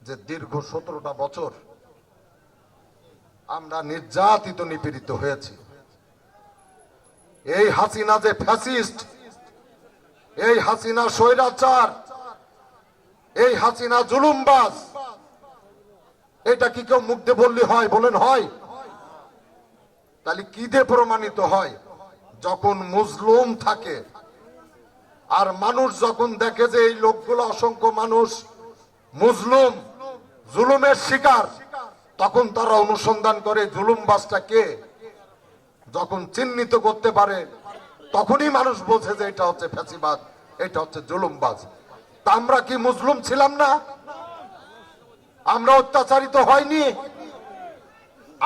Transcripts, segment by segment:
যে দীর্ঘ 17টা বছর আমরা নির্যাতিত নিপীড়িত হয়েছি। এই হাসিনা যে ফ্যাসিস্ট, এই হাসিনা স্বৈরাচার, এই হাসিনা জুলুমবাজ, এটা কি কেউ মুখ দিয়ে বললে হয়? বলেন হয়? তাহলে কি দিয়ে প্রমাণিত হয়? যখন মজলুম থাকে আর মানুষ যখন দেখে যে এই লোকগুলো অসংখ্য মানুষ মজলুম, জুলুমের শিকার, তখন তারা অনুসন্ধান করে জুলুমবাজটা কে। যখন চিহ্নিত করতে পারে তখনই মানুষ বোঝে যে এটা হচ্ছে ফ্যাসিবাদ, এটা হচ্ছে জুলুমবাজ। তা আমরা কি মজলুম ছিলাম না? আমরা অত্যাচারিত হয়নি?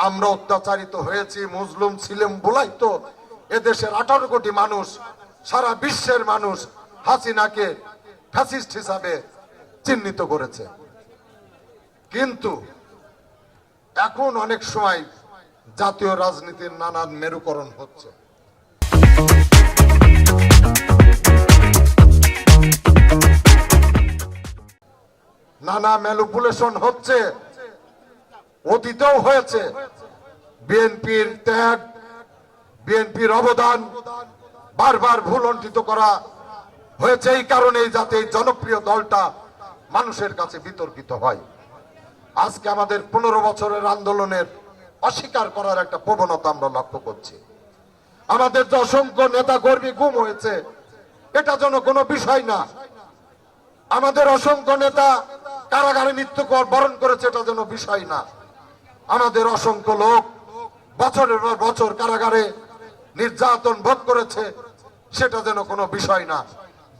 আমরা অত্যাচারিত হয়েছি, মজলুম ছিলাম বলাই তো এদেশের 18 কোটি মানুষ, সারা বিশ্বের মানুষ হাসিনাকে ফ্যাসিস্ট হিসাবে চিহ্নিত করেছে। কিন্তু এখন অনেক সময় জাতীয় রাজনীতির নানান মেরুকরণ হচ্ছে। নানা ম্যানিপুলেশন হচ্ছে, অতীতেও হয়েছে। বিএনপির ত্যাগ, বিএনপির অবদান বারবার ভুলণ্ঠিত করা হয়েছে এই কারণেই যাতে এই জনপ্রিয় দলটা মানুষের কাছে বিতর্কিত হয়। আজকে আমাদের 15 বছরের আন্দোলনের অস্বীকার করার একটা প্রবণতা আমরা লক্ষ্য করছি। আমাদের যে অসংখ্য নেতা কর্মী গুম হয়েছে, এটা যেন কোনো বিষয় না। আমাদের অসংখ্য নেতা কারাগারে মৃত্যু বরণ করেছে, এটা যেন বিষয় না। আমাদের অসংখ্য লোক বছরের পর বছর কারাগারে নির্যাতন ভোগ করেছে, সেটা যেন কোনো বিষয় না।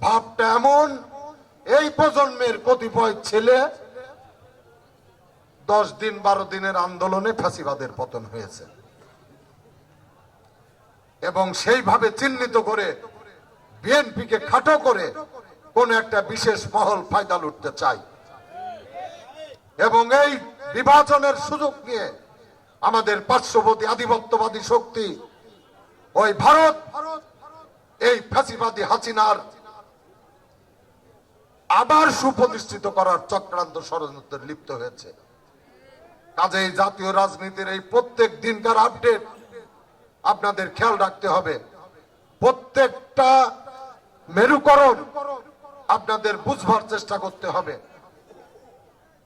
ভাবটা এমন, এই প্রজন্মের কতিপয় ছেলে 10 দিন 12 দিনের আন্দোলনে ফ্যাসিবাদের পতন হয়েছে এবং সেইভাবে চিহ্নিত করে বিএনপিকে খাটো করে কোন একটা বিশেষ মহল ফায়দা লুটতে চায় এবং এই বিভাজনের সুযোগ নিয়ে আমাদের পার্শ্ববর্তী আধিপত্যবাদী শক্তি ওই ভারত এই ফ্যাসিবাদী হাসিনার আবার সুপ্রতিষ্ঠিত করার চক্রান্ত ষড়যন্ত্রে লিপ্ত হয়েছে। কাজেই জাতীয় রাজনীতির এই প্রত্যেক দিনকার আপডেট আপনাদের খেয়াল রাখতে হবে। প্রত্যেকটা মেরুকরণ আপনাদের বুঝবার চেষ্টা করতে হবে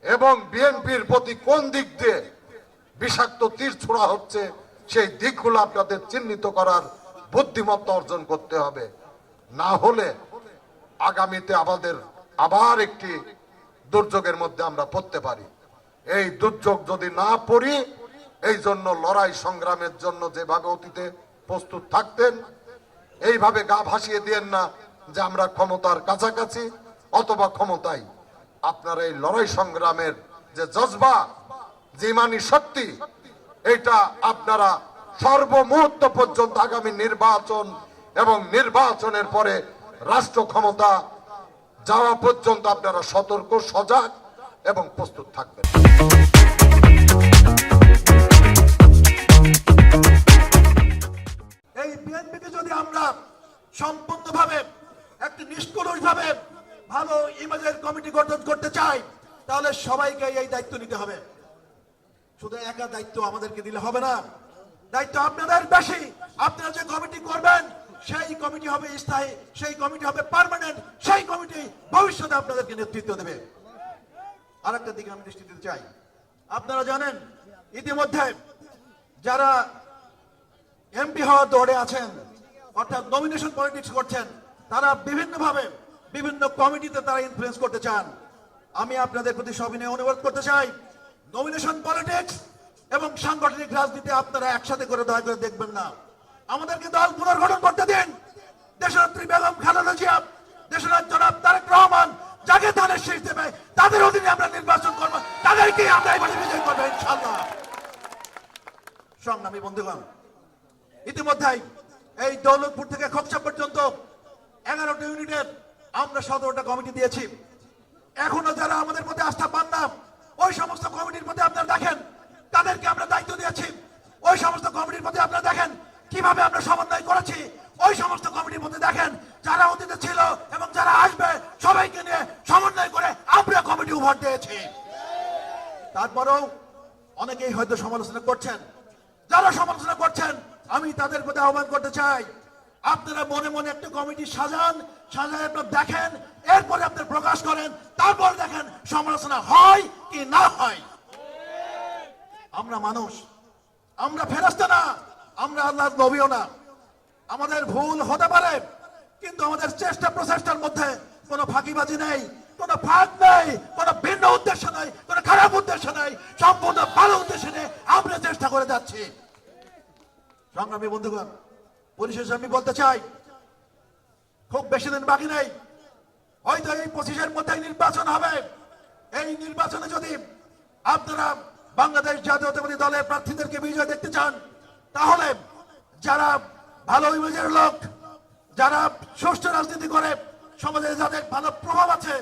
এবং বিএনপির প্রতি কোন দিক দিয়ে বিষাক্ত তীর ছোড়া হচ্ছে সেই দিকগুলো আপনাদের চিহ্নিত করার বুদ্ধিমত্তা অর্জন করতে হবে। না হলে আগামীতে আমাদের আবার একটি দুর্যোগের মধ্যে আমরা পড়তে পারি। এই দুর্যোগ যদি না পড়ি, এই জন্য লড়াই সংগ্রামের জন্য যেভাবে অতীতে প্রস্তুত থাকতেন, এইভাবে গা ভাসিয়ে দিয়েন না যে আমরা ক্ষমতার কাছাকাছি অথবা ক্ষমতায়। আপনারা এই লড়াই সংগ্রামের যে জজবা, যে ইমানি শক্তি, এটা আপনারা সর্বমুহূর্ত পর্যন্ত আগামী নির্বাচন এবং নির্বাচনের পরে রাষ্ট্র ক্ষমতা যাওয়া পর্যন্ত আপনারা সতর্ক, সজাগ এবং প্রস্তুত থাকবেন। এই বিএনপিকে যদি আমরা সম্পূর্ণভাবে একটি নিষ্কলুষভাবে ভালো ইমেজের কমিটি গঠন করতে চাই, তাহলে সবাইকে এই দায়িত্ব নিতে হবে। শুধু একা দায়িত্ব আমাদেরকে দিলে হবে না, দায়িত্ব আপনাদের বেশি। আপনারা যে কমিটি করবেন সেই কমিটি হবে স্থায়ী, সেই কমিটি হবে পার্মানেন্ট, সেই কমিটি ভবিষ্যতে আপনাদেরকে নেতৃত্ব দেবে। আরেকটা দিকে আমি দৃষ্টি দিতে চাই। আপনারা জানেন ইতিমধ্যে যারা এমপি হওয়ার দৌড়ে আছেন, অর্থাৎ নমিনেশন পলিটিক্স করছেন, তারা বিভিন্নভাবে বিভিন্ন কমিটিতে তারা ইনফ্লুয়েন্স করতে চান। আমি আপনাদের প্রতি সবিনয়ে অনুরোধ করতে চাই, নমিনেশন পলিটিক্স এবং সাংগঠনিক রাজনীতি আপনারা একসাথে করে দয়া করে দেখবেন না। আমাদেরকে দল পুনর্গঠন করতে দিন। দেশনেত্রী বেগম খালেদা জিয়া, দেশনাথ জনাব তারেক রহমান যাকে ধানের শীষ দেবে তাদের অধীনে আমরা নির্বাচন করবো, তাদেরকে আমরা এবারে বিজয় করবো ইনশাআল্লাহ। সংগ্রামী বন্ধুগণ, ইতিমধ্যেই এই দৌলতপুর থেকে খোকসা পর্যন্ত 11টা ইউনিটের আমরা 17টা কমিটি দিয়েছি। এখনো যারা আমাদের প্রতি আস্থা পান না, ওই সমস্ত কমিটির প্রতি আপনারা দেখেন তাদেরকে আমরা দায়িত্ব দিয়েছি। ওই সমস্ত কমিটির প্রতি আপনারা দেখেন কিভাবে আমরা সমন্বয় করেছি। ওই সমস্ত কমিটির মধ্যে দেখেন যারা অতীতে ছিল এবং যারা আসবে সবাইকে নিয়ে সমন্বয় করে আমরা কমিটি উপহার দিয়েছি। তারপরেও অনেকেই হয়তো সমালোচনা করছেন। যারা সমালোচনা করছেন আমি তাদের প্রতি আহ্বান করতে চাই, আপনারা মনে মনে একটা কমিটি সাজান, সাজায় আপনারা দেখেন, এরপরে আপনারা প্রকাশ করেন, তারপর দেখেন সমালোচনা হয় কি না হয়। আমরা মানুষ, আমরা ফেরেশতা না, আমরা আল্লাহর নবীও না। আমাদের ভুল হতে পারে, কিন্তু আমাদের চেষ্টা প্রচেষ্টার মধ্যে কোনো ফাঁকিবাজি নেই, কোনো ফাঁক নেই, কোনো ভিন্ন উদ্দেশ্য নেই, কোনো খারাপ উদ্দেশ্য নেই, সম্পূর্ণ ভালো উদ্দেশ্য নিয়ে আমরা চেষ্টা করে যাচ্ছি। সংগ্রামী বন্ধুগণ, পরিশেষে আমি বলতে চাই, খুব বেশি দিন বাকি নেই, হয়তো এই 25-এর মধ্যে নির্বাচন হবে। এই নির্বাচনে যদি আপনারা বাংলাদেশ জাতীয়তাবাদী দলের প্রার্থীদেরকে বিজয় দেখতে চান, তাহলে যারা ভালো ইমেজের লোক, যারা সুষ্ঠু রাজনীতি করে, সমাজে যাদের ভালো প্রভাব আছে,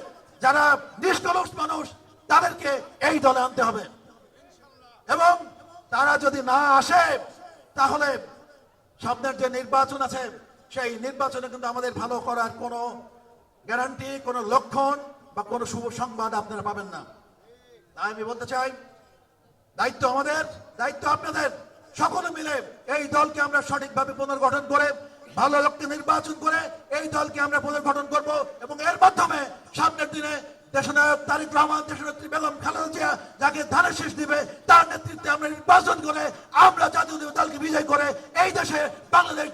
যারা নিষ্কলুষ মানুষ, তাদেরকে এই দলে আনতে হবে। এবং তারা যদি না আসে, তাহলে সামনের যে নির্বাচন আছে সেই নির্বাচনে কিন্তু আমাদের ভালো করার কোনো গ্যারান্টি, কোনো লক্ষণ বা কোনো শুভ সংবাদ আপনারা পাবেন না। তাই আমি বলতে চাই, দায়িত্ব আমাদের, দায়িত্ব আপনাদের। সকলে মিলে এই দলকে আমরা সঠিকভাবে পুনর্গঠন করে, ভালো লোককে নির্বাচন করে এই দলকে আমরা পুনর্গঠন করব এবং এর মাধ্যমে সামনের দিনে দেশনায়ক তারেক রহমান, দেশনেত্রী বেগম খালেদা জিয়া যাকে ধানের শীষ দিবে, তার নেতৃত্বে আমরা নির্বাচন করে আমরা জাতীয় দলকে বিজয় করে এই দেশে বাংলাদেশ